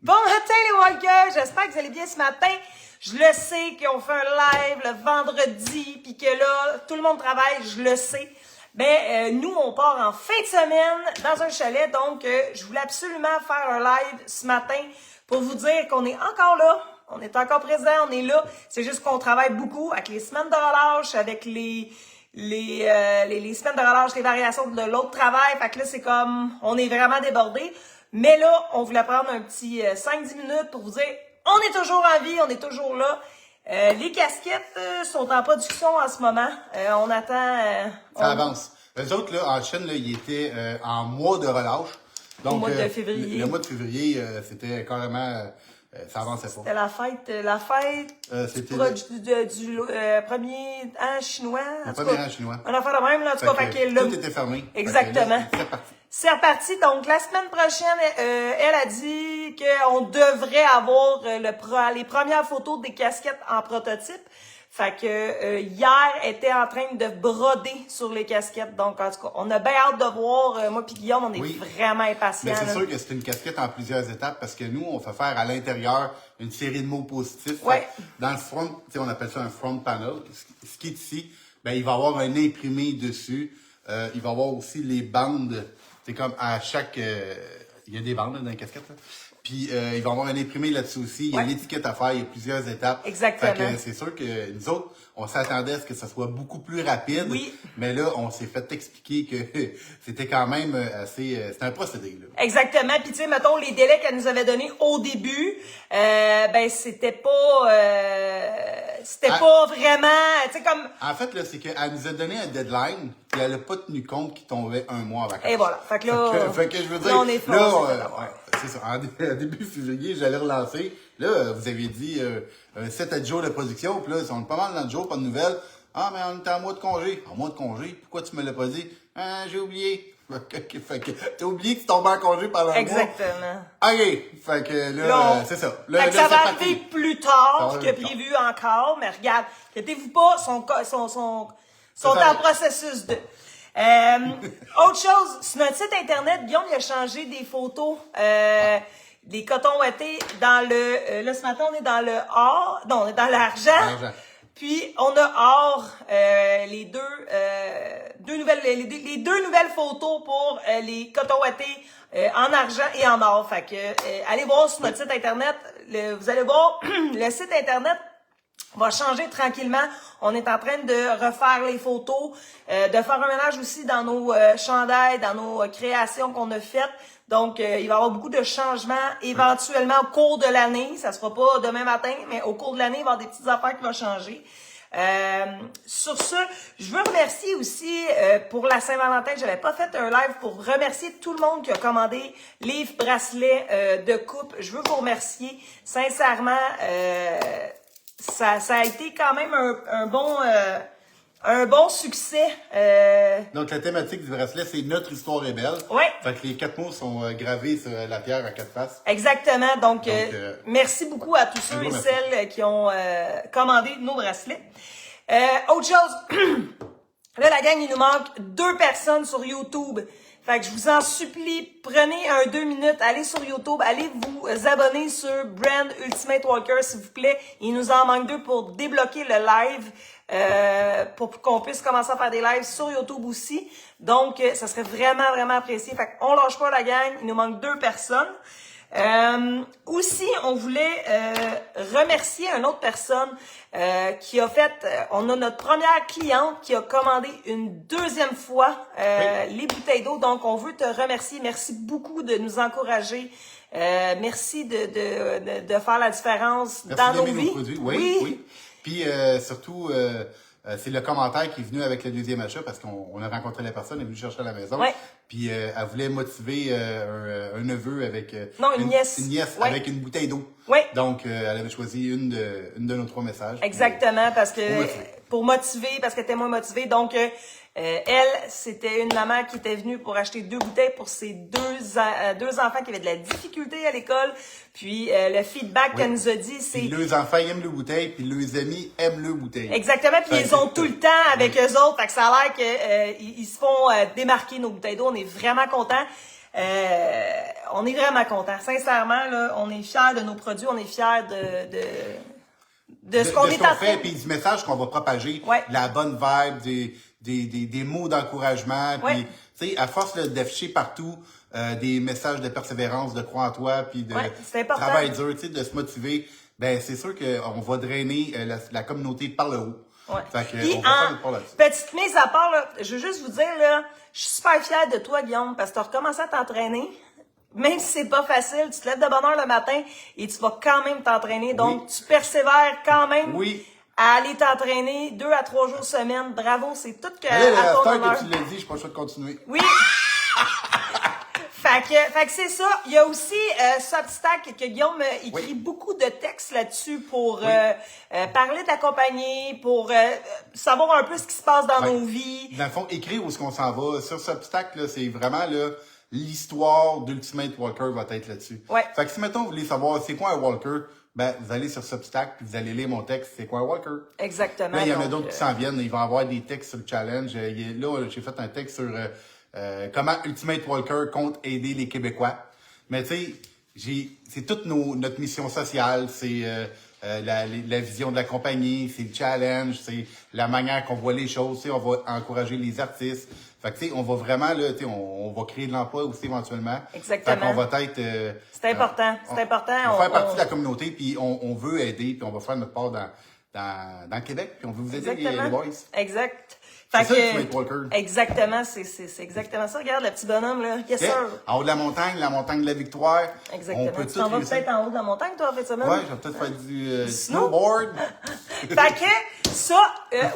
Bon matin les Walkers, j'espère que vous allez bien ce matin. Je le sais qu'on fait un live le vendredi, puis que là, tout le monde travaille, je le sais. Mais nous, on part en fin de semaine dans un chalet, donc je voulais absolument faire un live ce matin pour vous dire qu'on est encore là, on est encore présent, on est là. C'est juste qu'on travaille beaucoup avec les semaines de relâche, avec les semaines de relâche, les variations de l'autre travail. Fait que là, c'est comme, on est vraiment débordé. Mais là, on voulait prendre un petit 5-10 minutes pour vous dire, on est toujours en vie, on est toujours là. Les casquettes sont en production en ce moment. On attend... Ça avance. Eux autres, là, en Chine, là, ils étaient en mois de relâche. Donc, au mois de février. Le mois de février, c'était carrément... ça avançait pas. C'était la fête c'était du premier an chinois. le premier an chinois. On a fait le même, là, en tout cas. Tout était fermé. Exactement. C'est reparti. Donc, la semaine prochaine, elle a dit qu'on devrait avoir les premières photos des casquettes en prototype. Fait que hier, elle était en train de broder sur les casquettes. Donc, en tout cas, on a bien hâte de voir. Moi puis Guillaume, on est vraiment impatients. Mais c'est sûr que c'est une casquette en plusieurs étapes parce que nous, on fait faire à l'intérieur une série de mots positifs. Ouais. Dans le front, on appelle ça un front panel. Ce qui est ici, ben il va y avoir un imprimé dessus. Il va y avoir aussi les bandes. C'est comme à chaque... il y a des bandes là, dans la casquette. Là. Puis, il va y avoir un imprimé là-dessus aussi. Il y a l'étiquette à faire. Il y a plusieurs étapes. Exactement. Fait que c'est sûr que nous autres, on s'attendait à ce que ça soit beaucoup plus rapide. Oui. Mais là, on s'est fait expliquer que c'était quand même assez... c'était un procédé, là. Exactement. Puis, tu sais, mettons, les délais qu'elle nous avait donnés au début, ben, c'était pas vraiment... Tu sais, comme... En fait, là, c'est qu'elle nous a donné un deadline, puis elle n'a pas tenu compte qu'il tombait un mois avant. Et voilà. Fait que là... Fait que je veux dire... Là, on est fort. C'est ça. En début février, j'allais relancer. Là, vous avez dit 7 à 10 jours de production. Puis là, ils sont pas mal dans le jour, pas de nouvelles. Ah, mais on était en mois de congé. En mois de congé? Pourquoi tu me l'as pas dit? Ah, j'ai oublié. Fait que t'as oublié que tu tombais en congé pendant un mois. Exactement. OK. Fait que là, c'est ça. Là, fait que ça va arriver parti. plus tard Ça va que prévu encore. Mais regarde, inquiétez-vous pas, sont en processus de... autre chose, sur notre site internet, Guillaume il a changé des photos des cotons ouatés dans le... là, ce matin, on est dans le or. Non, on est dans l'argent. Puis, on a or les deux nouvelles photos pour les cotons ouatés en argent et en or. Fait que, allez voir sur notre site internet. Vous allez voir, le site internet va changer tranquillement. On est en train de refaire les photos, de faire un ménage aussi dans nos chandails, dans nos créations qu'on a faites. Donc, il va y avoir beaucoup de changements éventuellement au cours de l'année. Ça sera pas demain matin, mais au cours de l'année, il va y avoir des petites affaires qui vont changer. Sur ce, je veux remercier aussi pour la Saint-Valentin. J'avais pas fait un live pour remercier tout le monde qui a commandé livres, bracelets de coupe. Je veux vous remercier sincèrement. Ça a été quand même un bon succès. Donc, la thématique du bracelet, c'est Notre histoire est belle. Ouais. Fait que les 4 mots sont gravés sur la pierre à 4 faces. Exactement. Donc merci beaucoup à tous ceux et celles qui ont commandé nos bracelets. Autre chose, là, la gang, il nous manque 2 personnes sur YouTube. Fait que je vous en supplie, prenez 2 minutes, allez sur YouTube, allez vous abonner sur Brand Ultimate Walker, s'il vous plaît. Il nous en manque 2 pour débloquer le live, pour qu'on puisse commencer à faire des lives sur YouTube aussi. Donc, ça serait vraiment, vraiment apprécié. Fait qu'on lâche pas la gang, il nous manque 2 personnes. Aussi, on voulait remercier une autre personne qui a fait, on a notre première cliente qui a commandé une 2e fois les bouteilles d'eau. Donc, on veut te remercier. Merci beaucoup de nous encourager. Merci de faire la différence dans nos vies. Oui. Puis surtout, c'est le commentaire qui est venu avec le 2e achat parce qu'on a rencontré la personne, elle est venue chercher à la maison. Ouais. Puis elle voulait motiver un neveu avec une nièce. Une nièce avec une bouteille d'eau. Oui. Donc elle avait choisi une de nos 3 messages. Exactement, parce que pour motiver, parce qu'elle était moins motivée. Donc elle, c'était une maman qui était venue pour acheter 2 bouteilles pour ses deux enfants qui avaient de la difficulté à l'école. Puis le feedback qu'elle nous a dit, c'est... Puis les enfants aiment le bouteille, puis les amis aiment le bouteille. Exactement, puis ils ont tout le temps avec eux autres. Fait que ça a l'air qu'ils se font démarquer nos bouteilles d'eau. On est vraiment contents. On est vraiment contents. Sincèrement, là, on est fiers de nos produits, on est fiers de ce qu'on est en fait, train. puis du message qu'on va propager, Ouais. la bonne vibe, des mots d'encouragement, Ouais. puis tu sais, à force là, d'afficher partout des messages de persévérance, de croire en toi, puis de Ouais, c'est important. travail dur, tu sais, de se motiver, ben c'est sûr qu'on va drainer la communauté par le haut. Ouais. Fait que, Puis, on va faire notre part là-dessus. petite mise à part, là, je veux juste vous dire, là, je suis super fière de toi, Guillaume, parce que tu as recommencé à t'entraîner. Même si c'est pas facile, tu te lèves de bonne heure le matin et tu vas quand même t'entraîner. Donc, tu persévères quand même Oui. à aller t'entraîner 2 à 3 jours semaine. Bravo, c'est tout que Mais là, à ton la honneur. que tu l'as dit, je suis pas sûr de continuer. Oui. Fait que c'est ça. Il y a aussi Substack que Guillaume écrit beaucoup de textes là-dessus pour parler de la compagnie, pour savoir un peu ce qui se passe dans nos vies. Dans le fond, écrire où est-ce qu'on s'en va. Sur Substack, là, c'est vraiment là, l'histoire d'Ultimate Walker va être là-dessus. Ouais. Fait que si, mettons, vous voulez savoir c'est quoi un Walker, ben, vous allez sur Substack puis vous allez lire mon texte, c'est quoi un Walker. Exactement. Là, il y en a donc, d'autres qui s'en viennent. Il va y avoir des textes sur le challenge. Là, j'ai fait un texte sur comment Ultimate Walker compte aider les Québécois. Mais tu sais, c'est toute notre mission sociale, c'est la vision de la compagnie, c'est le challenge, c'est la manière qu'on voit les choses. Tu sais, on va encourager les artistes. Fait que tu sais, on va vraiment là, tu sais, on va créer de l'emploi aussi éventuellement. Exactement. Fait qu'on va être. c'est important. C'est important. On va faire partie de la communauté, puis on veut aider, puis on va faire notre part dans le Québec, puis on veut vous aider les boys. Exact. C'est Fait ça, que, Ultimate Walker. exactement, c'est exactement ça. Regarde le petit bonhomme là. Yes, Yeah. sir. En haut de la montagne de la victoire. Exactement. On peut Tu tout t'en vas réussir. peut-être en haut de la montagne, toi, en fait, semaine? Ouais, je vais peut-être faire du snow? snowboard. Fait que, ça,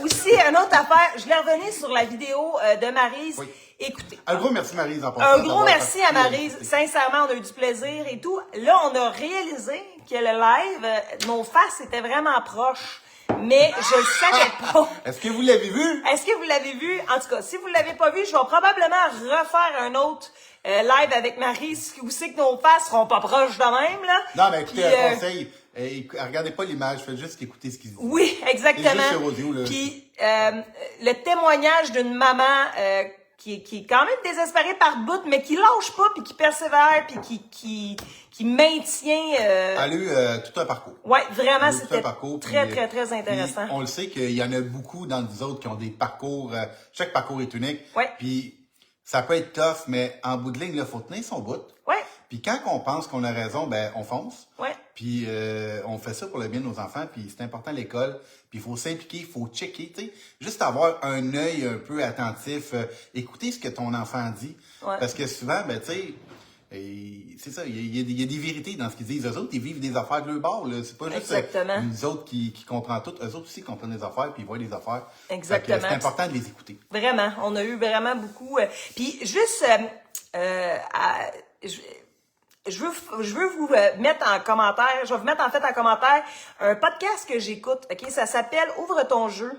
aussi, une autre affaire, je l'ai revenu sur la vidéo de Maryse. Oui. Écoutez. Un gros merci, Maryse, en Un passant gros d'avoir merci à participé. Maryse. Sincèrement, on a eu du plaisir et tout. Là, on a réalisé que le live, nos faces étaient vraiment proches. Mais je le savais pas. Est-ce que vous l'avez vu? Est-ce que vous l'avez vu? En tout cas, si vous l'avez pas vu, je vais probablement refaire un autre live avec Maryse où c'est que nos faces seront pas proches de même, là. Non, mais écoutez, Puis, un conseil. Regardez pas l'image, faites juste écouter ce qu'il dit. Oui, exactement. C'est juste sur audio, là. Puis le témoignage d'une maman qui est quand même désespérée par bout, mais qui lâche pas, puis qui persévère, puis qui maintient. Elle a eu tout un parcours. Ouais, vraiment, Elle a eu tout un c'était parcours, très, puis, très, très intéressant. puis on le sait qu'il y en a beaucoup dans nous autres qui ont des parcours. Chaque parcours est unique. Ouais. Puis ça peut être tough, mais en bout de ligne, il faut tenir son bout. Ouais, Puis quand on pense qu'on a raison, ben on fonce. ouais. Puis on fait ça pour le bien de nos enfants, puis c'est important à l'école, puis il faut s'impliquer, il faut checker, tu sais, juste avoir un œil un peu attentif, écouter ce que ton enfant dit, Ouais. parce que souvent, ben tu sais, c'est ça, il y a des vérités dans ce qu'ils disent. Eux autres, ils vivent des affaires de leur bord, là. C'est pas juste Exactement. nous autres qui comprennent tout. Eux autres aussi comprennent des affaires, puis ils voient des affaires. Exactement. Fait que c'est important de les écouter. Vraiment, on a eu vraiment beaucoup. Puis juste, je veux vous mettre en commentaire, je vais vous mettre en fait en commentaire un podcast que j'écoute. Ok, ça s'appelle Ouvre ton jeu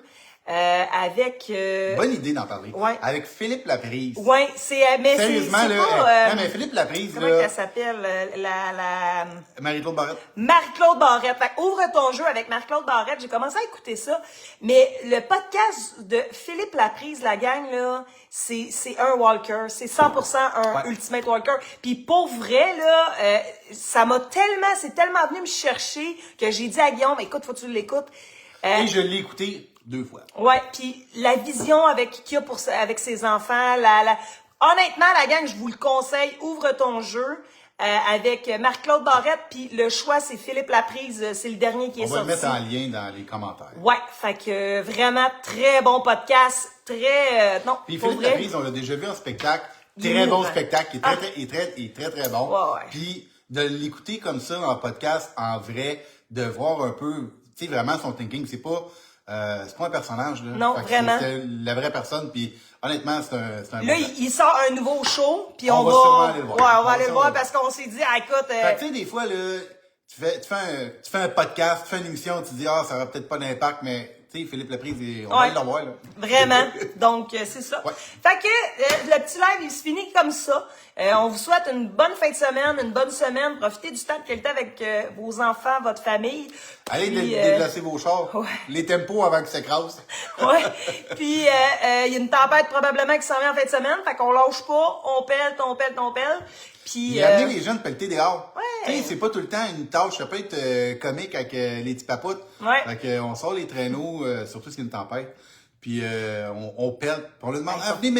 avec. Bonne idée d'en parler. Ouais. Avec Philippe Laprise. Ouais, c'est mais Sérieusement, c'est là, pas. non, mais Philippe Laprise, Comment là, qu'elle s'appelle la Marie-Claude Barrette. Marie-Claude Barrette. Fait que ouvre ton jeu avec Marie-Claude Barrette. J'ai commencé à écouter ça. Mais le podcast de Philippe Laprise, la gang, là, c'est un Walker. C'est 100% un Ouais. Ultimate Walker. Puis pour vrai, là, ça m'a tellement, c'est tellement venu me chercher que j'ai dit à Guillaume, écoute, faut que tu l'écoutes. Et je l'ai écouté 2 fois. Ouais, puis la vision qu'il y a avec ses enfants, honnêtement, la gang, je vous le conseille, ouvre ton jeu avec Marc-Claude Barrette, puis le choix, c'est Philippe Laprise, c'est le dernier qui est On va sorti. le mettre en lien dans les commentaires. Ouais, fait que vraiment très bon podcast, très non, Puis pour Philippe vrai. Laprise, on l'a déjà vu en spectacle. Il est Très bon mourant. spectacle, il est très bon. Ouais, ouais. Puis de l'écouter comme ça en podcast, en vrai, de voir un peu, tu sais, vraiment son thinking, c'est pas un personnage, là. Non, Fait que vraiment. C'est la vraie personne, puis honnêtement, c'est un Là, bon gars. il sort un nouveau show, puis On on va va sûrement aller le voir. Ouais, on On va aller le sûrement voir le parce qu'on s'est dit, ah, écoute, Fait que, tu sais, des fois, là, tu fais un podcast, tu fais une émission, tu dis, ah, ça aura peut-être pas d'impact, mais, Tu sais, Philippe Laprise, on va l'avoir, là. Vraiment. Donc, c'est ça. Ouais. Fait que le petit live, il se finit comme ça. On vous souhaite une bonne fin de semaine, une bonne semaine. Profitez du temps de qualité avec vos enfants, votre famille. Allez Puis, déplacer vos chars. ouais. Les tempos avant qu'ils s'écrasent. Ouais. Puis, il y a une tempête probablement qui s'en vient en fin de semaine. Fait qu'on lâche pas. On pèle. Puis, amenez les jeunes pelleter dehors. Ouais. Tu sais, c'est pas tout le temps une tâche. Ça peut être comique avec les petits papoutes. Ouais. Fait qu'on sort les traîneaux, surtout s'il y a une tempête. Puis on pèle. Puis on leur demande, venez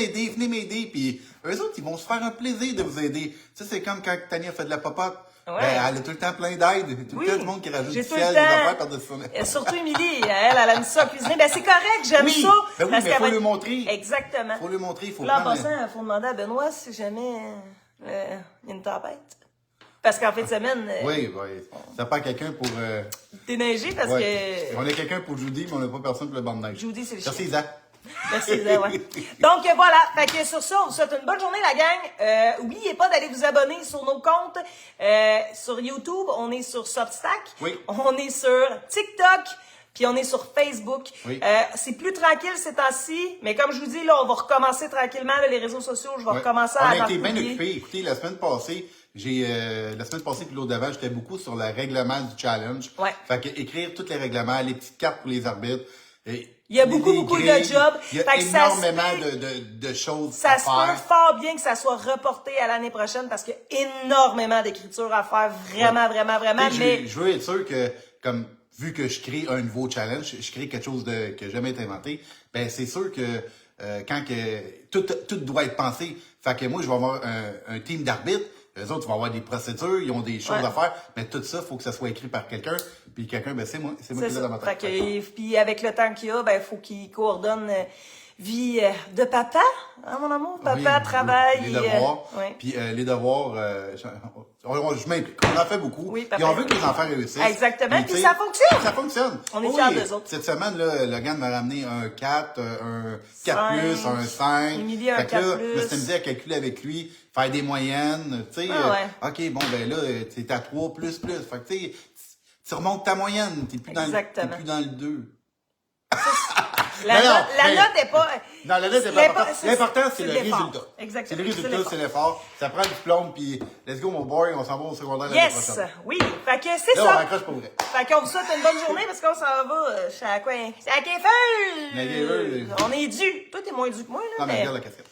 m'aider. Puis eux autres, ils vont se faire un plaisir de vous aider. Ça, c'est comme quand Tania fait de la pop-up. Ouais. Ben, elle a tout le temps plein d'aide. Tout le temps du monde qui rajoute J'ai du tout le sel, des temps. affaires par-dessus son Et surtout Émilie, elle aime ça cuisiner. Ben c'est correct, j'aime Oui, ça. ben oui, parce mais qu'elle faut va- le montrer. Exactement. Faut le montrer, il faut Là, en prendre... passant, il faut demander à Benoît si jamais il y a une tempête. Parce qu'en fin de semaine, Oui, ça prend quelqu'un pour... déneiger parce ouais. que On a quelqu'un pour Judy, mais on n'a pas personne pour le banc de neige. Judy, c'est le Merci, chien. Zach. Merci, Zé, ouais. Donc, voilà. Fait que sur ça, on vous souhaite une bonne journée, la gang. Oubliez pas d'aller vous abonner sur nos comptes. Sur YouTube, on est sur Substack. Oui. On est sur TikTok. Puis on est sur Facebook. Oui. C'est plus tranquille ces temps-ci. Mais comme je vous dis, là, on va recommencer tranquillement là, les réseaux sociaux. Je vais Ouais. recommencer On à a été bien publier. occupés. Écoutez, la semaine passée puis l'autre d'avant, j'étais beaucoup sur le règlement du challenge. Ouais. Fait que écrire tous les règlements, les petites cartes pour les arbitres. Et Il y a les beaucoup de grilles. jobs. Il y a Fait que ça se énormément peut- de choses Ça à se peut faire. fort bien que ça soit reporté à l'année prochaine parce qu'il y a énormément d'écriture à faire. Vraiment. Tu sais, Mais je veux être sûr que, comme, vu que je crée un nouveau challenge, je crée quelque chose qui n'a jamais été inventé, ben, c'est sûr que, quand que, tout doit être pensé. Fait que moi, je vais avoir un team d'arbitres. Les autres vont avoir des procédures, ils ont des choses Ouais. à faire, mais tout ça, il faut que ça soit écrit par quelqu'un. Puis quelqu'un, ben, c'est moi c'est qui l'ai ça. dans ma Fait tête. que, puis avec le temps qu'il y a, ben, faut qu'il coordonne vie de papa, hein, mon amour? Papa, Oui, travail. les devoirs. Ouais. Puis les devoirs, je m'implique. On en fait beaucoup. Oui, Puis papa. on veut que les enfants réussissent. Exactement, puis tu sais, ça fonctionne. Ça fonctionne. On est Oui, fiers d'eux autres. Cette semaine, là, Logan m'a ramené un 4, un 4+, Cinq. un 5. Émilie, un Fait que là, 4+. je me suis amusé à calculer avec lui, faire des moyennes, tu sais. Ah ouais. OK, bon, ben là, t'es à 3++. Fait que tu sais, tu remontes ta moyenne. T'es plus Exactement. t'es plus dans le 2. La, Non, non, note, la mais- note est pas. Non, la note, c'est pas important. L'important, c'est le l'effort. résultat. Exactement. C'est le résultat, l'effort. c'est l'effort. Ça prend le diplôme, puis let's go, mon boy, on s'en va au secondaire l'année Yes! prochaine. Oui, fait que c'est Là, on ça. raccroche pour vrai. Fait qu'on vous souhaite une bonne journée parce qu'on s'en va chez la quoi? C'est à Quéfeu! À Quéfeu. On est dû. Toi, t'es moins dû que moi, là. Non, mais mais... regarde la casquette.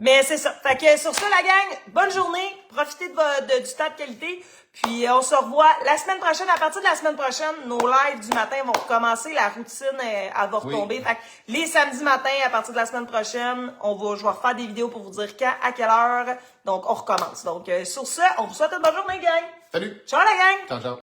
Mais c'est ça. Fait que sur ça, la gang, bonne journée. Profitez du temps de qualité. Puis on se revoit la semaine prochaine. À partir de la semaine prochaine, nos lives du matin vont recommencer. La routine, elle va retomber. Oui. Fait que les samedis matins, à partir de la semaine prochaine, je vais refaire des vidéos pour vous dire quand, à quelle heure. Donc, on recommence. Donc, sur ça, on vous souhaite une bonne journée, gang. Salut! Ciao, la gang! Ciao, ciao.